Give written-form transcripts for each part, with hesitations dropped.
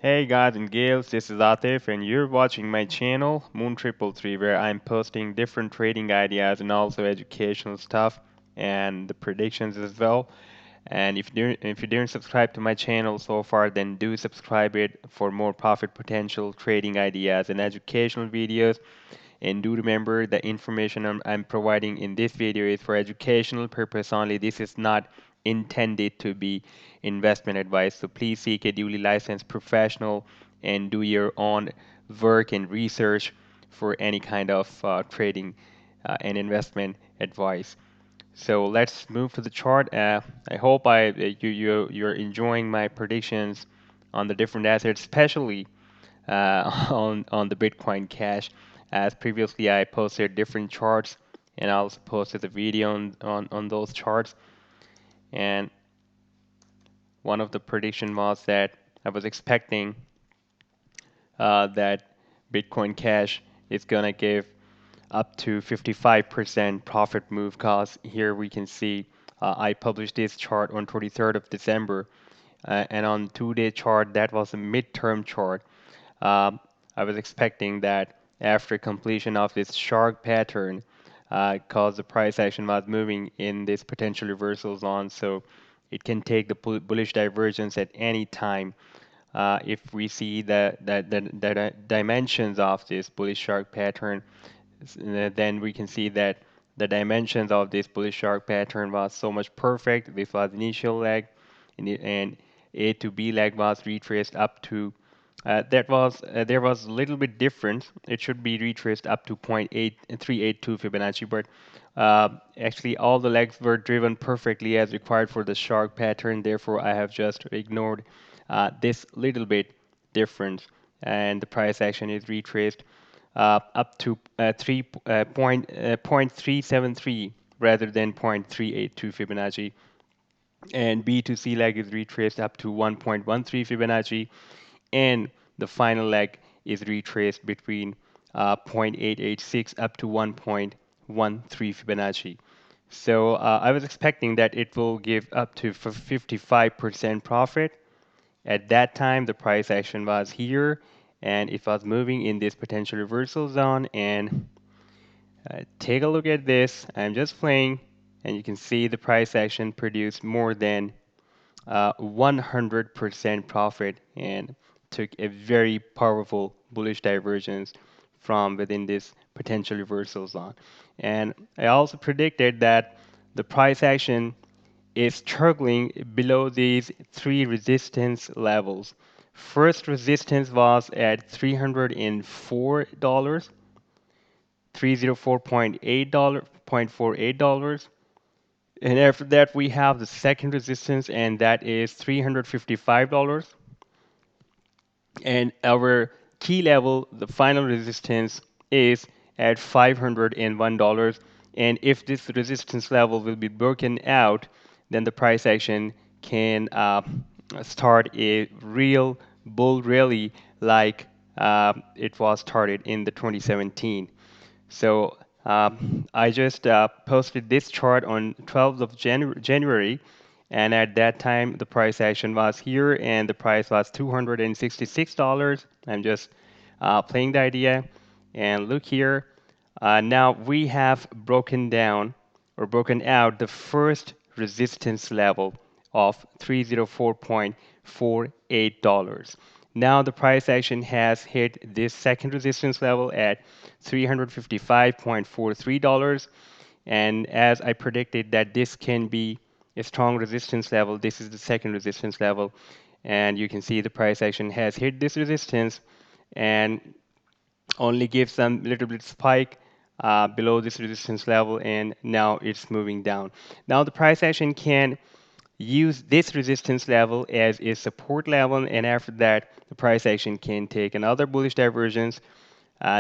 Hey guys and gals, this is Atif and you're watching my channel Moon Triple Three, where I'm posting different trading ideas and also educational stuff and the predictions as well. And if you didn't subscribe to my channel so far, then do subscribe it for more profit potential trading ideas and educational videos. And do remember the information I'm providing in this video is for educational purpose only. This is not intended to be investment advice. So please seek a duly licensed professional and do your own work and research for any kind of trading and investment advice. So let's move to the chart. I hope you're enjoying my predictions on the different assets, especially on the Bitcoin Cash. As previously, I posted different charts, and I also posted a video on those charts. And one of the prediction was that I was expecting that Bitcoin Cash is gonna give up to 55% profit move. Cause here we can see I published this chart on 23rd of December, and on 2-day chart that was a midterm chart. Um, I was expecting that after completion of this shark pattern, cause the price action was moving in this potential reversal zone, so it can take the bullish divergence at any time. If we see the dimensions of this bullish shark pattern, then we can see that the dimensions of this bullish shark pattern was so much perfect. This was initial leg, and A to B leg was retraced up to there was a little bit difference. It should be retraced up to 0.8382 Fibonacci, but actually all the legs were driven perfectly as required for the shark pattern. Therefore, I have just ignored this little bit difference, and the price action is retraced up to 0.373 rather than 0.382 Fibonacci, and B to C leg is retraced up to 1.13 Fibonacci, and the final leg is retraced between 0.886 up to 1.13 Fibonacci. So I was expecting that it will give up to 55% profit. At that time, the price action was here and it was moving in this potential reversal zone. And take a look at this. I'm just playing, and you can see the price action produced more than 100% profit and took a very powerful bullish divergence from within this potential reversal zone. And I also predicted that the price action is struggling below these three resistance levels. First resistance was at $304, $304.48. And after that, we have the second resistance, and that is $355. And our key level, the final resistance, is at $501. And if this resistance level will be broken out, then the price action can start a real bull rally like it was started in the 2017. So I just posted this chart on 12th of January, and at that time the price action was here, and the price was $266. I'm just playing the idea, and look here. Now we have broken down or broken out the first resistance level of $304.48. Now the price action has hit this second resistance level at $355.43. And as I predicted that this can be a strong resistance level, this is the second resistance level. And you can see the price action has hit this resistance and only gives some little bit spike below this resistance level, and now it's moving down. Now the price action can use this resistance level as a support level, and after that the price action can take another bullish divergence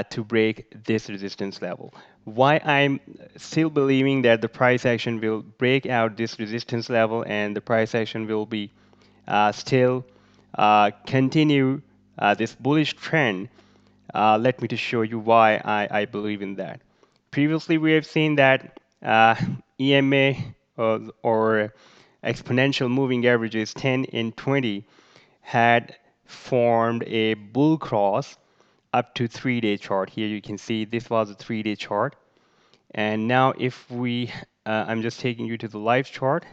to break this resistance level. Why I'm still believing that the price action will break out this resistance level and the price action will be still continue this bullish trend. Let me to show you why I believe in that. Previously, we have seen that EMA or exponential moving averages 10 and 20 had formed a bull cross up to 3-day chart. Here you can see this was a 3-day chart. And now if we, I'm just taking you to the live chart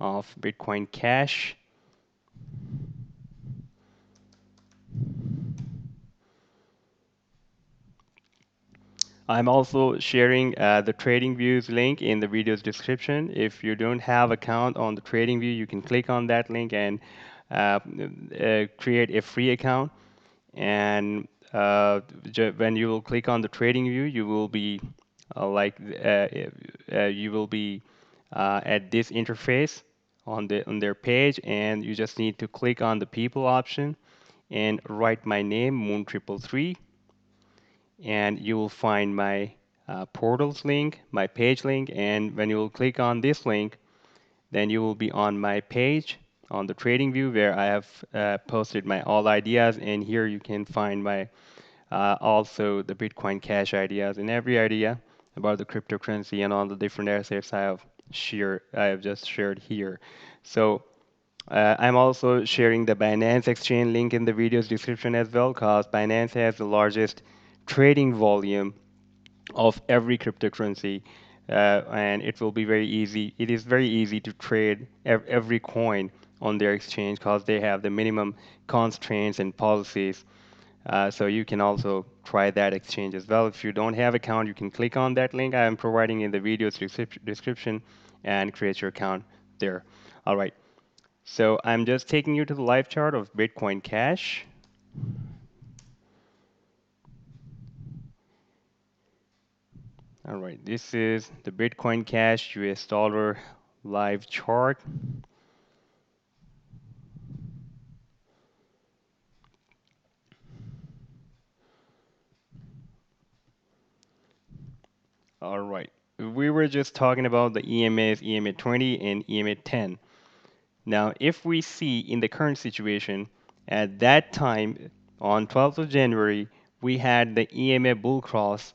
of Bitcoin Cash. I'm also sharing the TradingView's link in the video's description. If you don't have account on the TradingView, you can click on that link and create a free account. And when you will click on the TradingView, you will be you will be at this interface on their page, and you just need to click on the people option and write my name, Moon333, and you will find my portals link, my page link, and when you will click on this link, then you will be on my page on the TradingView where I have posted my all ideas, and here you can find my also the Bitcoin Cash ideas and every idea about the cryptocurrency and all the different assets I have just shared here. So I'm also sharing the Binance exchange link in the video's description as well, because Binance has the largest trading volume of every cryptocurrency, and it will be very easy. It is very easy to trade every coin on their exchange because they have the minimum constraints and policies. So you can also try that exchange as well. If you don't have account, you can click on that link I am providing in the video's description and create your account there. All right. So I'm just taking you to the live chart of Bitcoin Cash. All right, this is the Bitcoin Cash US dollar live chart. All right, we were just talking about the EMAs, EMA 20 and EMA 10. Now, if we see in the current situation, at that time on 12th of January, we had the EMA bull cross.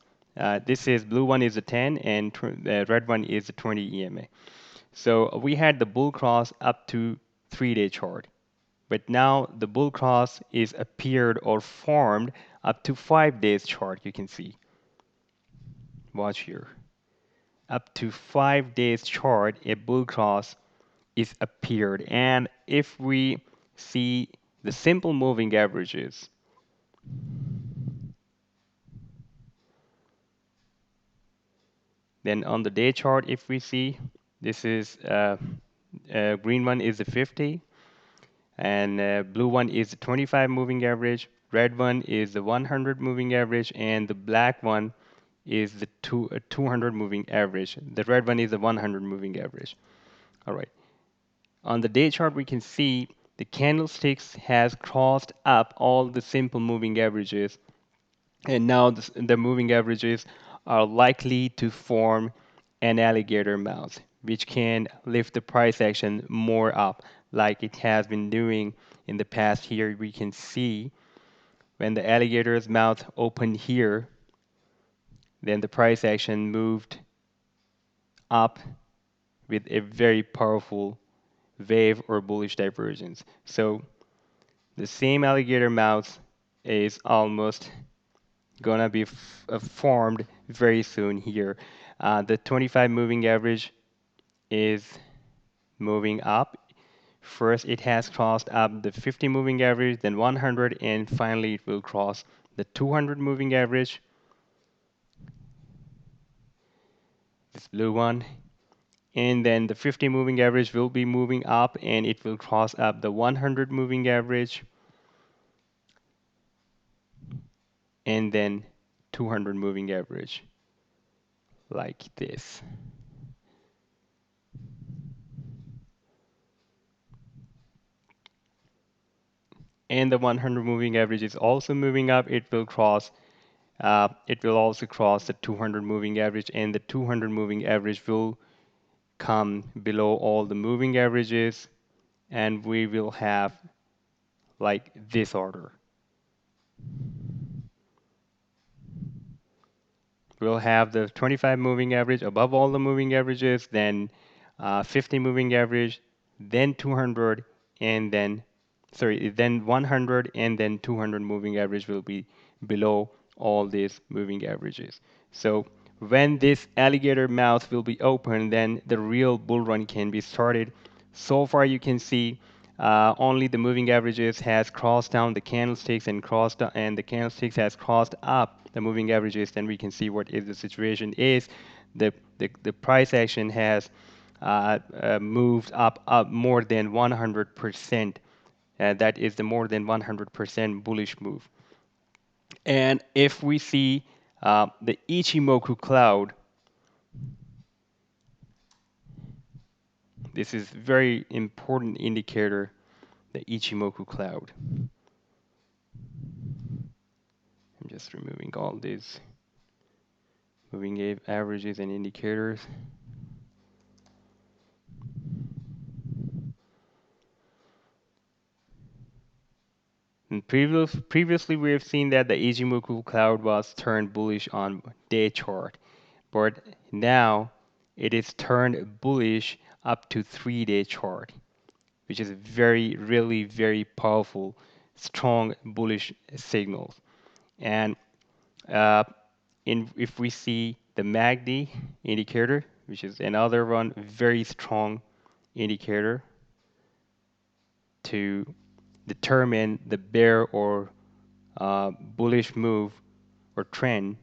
This is blue one is a 10 and the red one is a 20 EMA. So we had the bull cross up to 3-day chart. But now the bull cross is appeared or formed up to 5 days chart, you can see. Watch here. Up to 5 days chart, a bull cross is appeared. And if we see the simple moving averages, then on the day chart, if we see, this is green one is the 50, and blue one is the 25 moving average, red one is the 100 moving average, and the black one is the 200 moving average. The red one is the 100 moving average. All right. On the day chart, we can see the candlesticks has crossed up all the simple moving averages, and now the moving averages are likely to form an alligator mouth, which can lift the price action more up, like it has been doing in the past. Here we can see when the alligator's mouth opened here, then the price action moved up with a very powerful wave or bullish divergence. So the same alligator mouth is almost gonna be formed very soon here. The 25 moving average is moving up. First, it has crossed up the 50 moving average, then 100, and finally it will cross the 200 moving average. This blue one. And then the 50 moving average will be moving up and it will cross up the 100 moving average, and then 200 moving average like this. And the 100 moving average is also moving up. It will also cross the 200 moving average, and the 200 moving average will come below all the moving averages, and we will have like this order. We'll have the 25 moving average above all the moving averages, then 50 moving average, then 200, and then, sorry, then 100 and then 200 moving average will be below all these moving averages. So when this alligator mouth will be open, then the real bull run can be started. So far you can see only the moving averages has crossed down the candlesticks and the candlesticks has crossed up the moving averages. Then we can see what is the situation is. The price action has moved up more than 100%. That is the more than 100% bullish move. And if we see the Ichimoku cloud, this is very important indicator, the Ichimoku cloud. I'm just removing all these moving averages and indicators. And previously, we have seen that the Ichimoku cloud was turned bullish on day chart, but now it is turned bullish up to 3-day chart, which is really very powerful, strong bullish signals. And uh, if we see the MACD indicator, which is another one very strong indicator to determine the bear or bullish move or trend,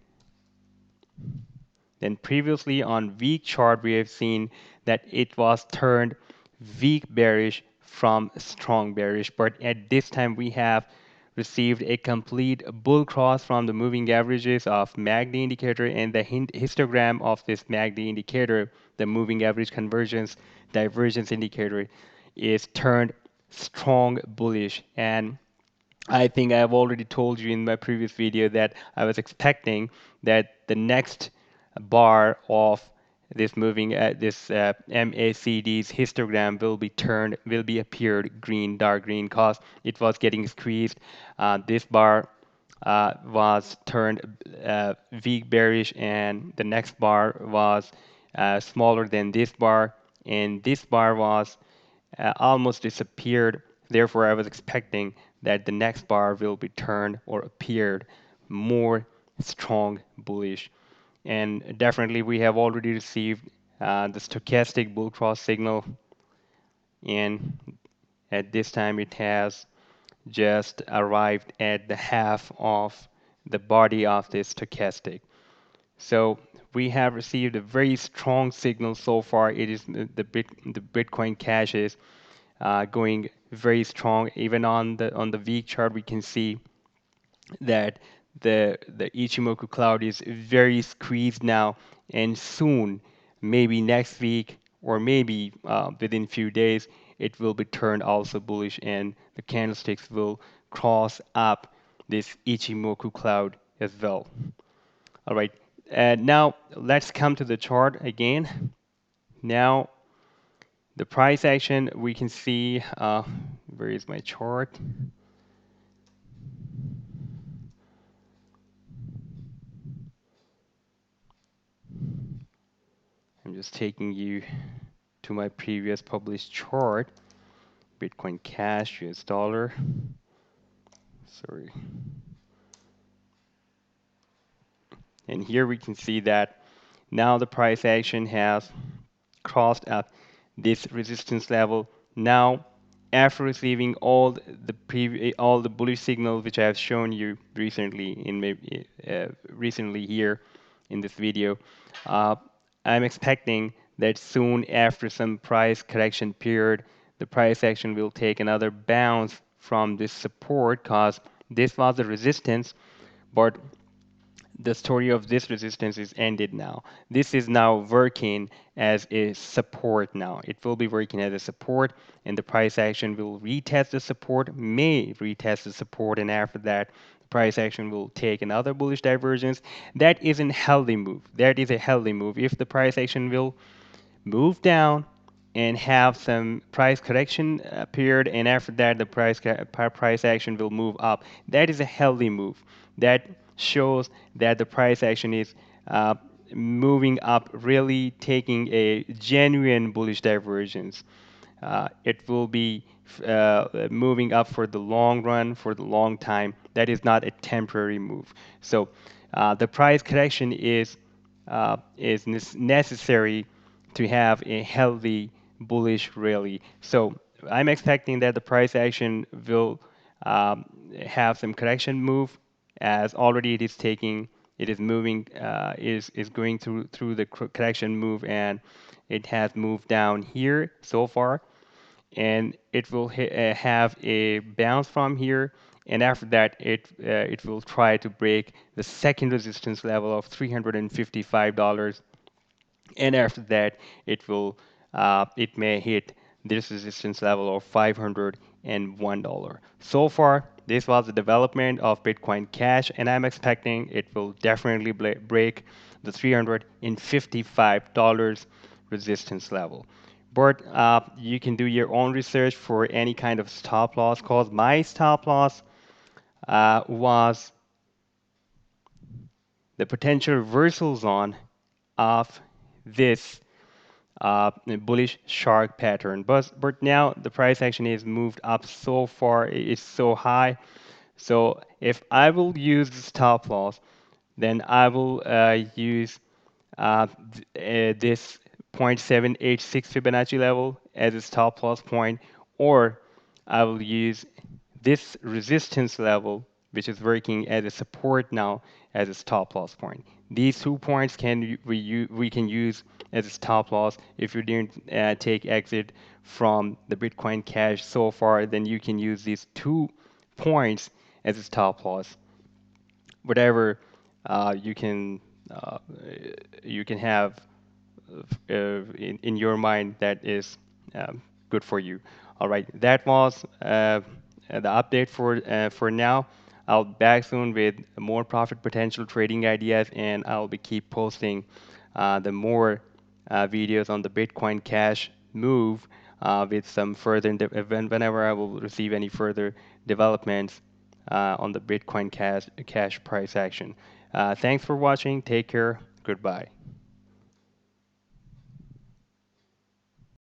then previously on week chart we have seen that it was turned weak bearish from strong bearish, but at this time we have received a complete bull cross from the moving averages of MACD indicator, and the histogram of this MACD indicator, the moving average convergence divergence indicator, is turned strong bullish. And I think I've already told you in my previous video that I was expecting that the next bar of this MACD's histogram will be appeared green, dark green, cause it was getting squeezed. This bar was turned weak bearish, and the next bar was smaller than this bar, and this bar was almost disappeared. Therefore, I was expecting that the next bar will be turned or appeared more strong bullish. And definitely, we have already received the stochastic bull cross signal, and at this time, it has just arrived at the half of the body of this stochastic. So we have received a very strong signal so far. It is the Bitcoin Cash is going very strong. Even on the week chart, we can see that the Ichimoku cloud is very squeezed now, and soon, maybe next week or maybe within few days, it will be turned also bullish, and the candlesticks will cross up this Ichimoku cloud as well. All right, now let's come to the chart again. Now the price action, we can see, where is my chart? I'm just taking you to my previous published chart. Bitcoin Cash, US dollar. Sorry. And here we can see that now the price action has crossed up this resistance level. Now, after receiving all the bullish signals which I have shown you recently here in this video, uh, I'm expecting that soon after some price correction period, the price action will take another bounce from this support, cause this was the resistance, but the story of this resistance is ended now. This is now working as a support now. It will be working as a support, and the price action will retest the support, may retest the support, and after that, the price action will take another bullish divergence. That is a healthy move. That is a healthy move. If the price action will move down and have some price correction period, and after that the price action will move up, that is a healthy move. That shows that the price action is moving up, really taking a genuine bullish divergence. It will be moving up for the long run, for the long time. That is not a temporary move. So the price correction is necessary to have a healthy bullish rally. So I'm expecting that the price action will um, have some correction move, as already it is taking, it is moving, is going through the correction move, and it has moved down here so far, and it will have a bounce from here, and after that it will try to break the second resistance level of $355, and after that it may hit this resistance level of $501. So far, this was the development of Bitcoin Cash, and I'm expecting it will definitely break the $355 resistance level. But you can do your own research for any kind of stop loss, cause my stop loss was the potential reversal zone of this bullish shark pattern. But now the price action is moved up so far, it's so high. So if I will use the stop loss, then I will use this 0.786 Fibonacci level as a stop loss point, or I will use this resistance level, which is working as a support now, as a stop loss point. These 2 points we can use as a stop loss. If you didn't take exit from the Bitcoin Cash so far, then you can use these 2 points as a stop loss. Whatever you can have in your mind that is good for you. All right, that was the update for now. I'll be back soon with more profit potential trading ideas, and I'll be keep posting the more videos on the Bitcoin Cash move with some further whenever I will receive any further developments on the Bitcoin Cash price action. Thanks for watching. Take care. Goodbye.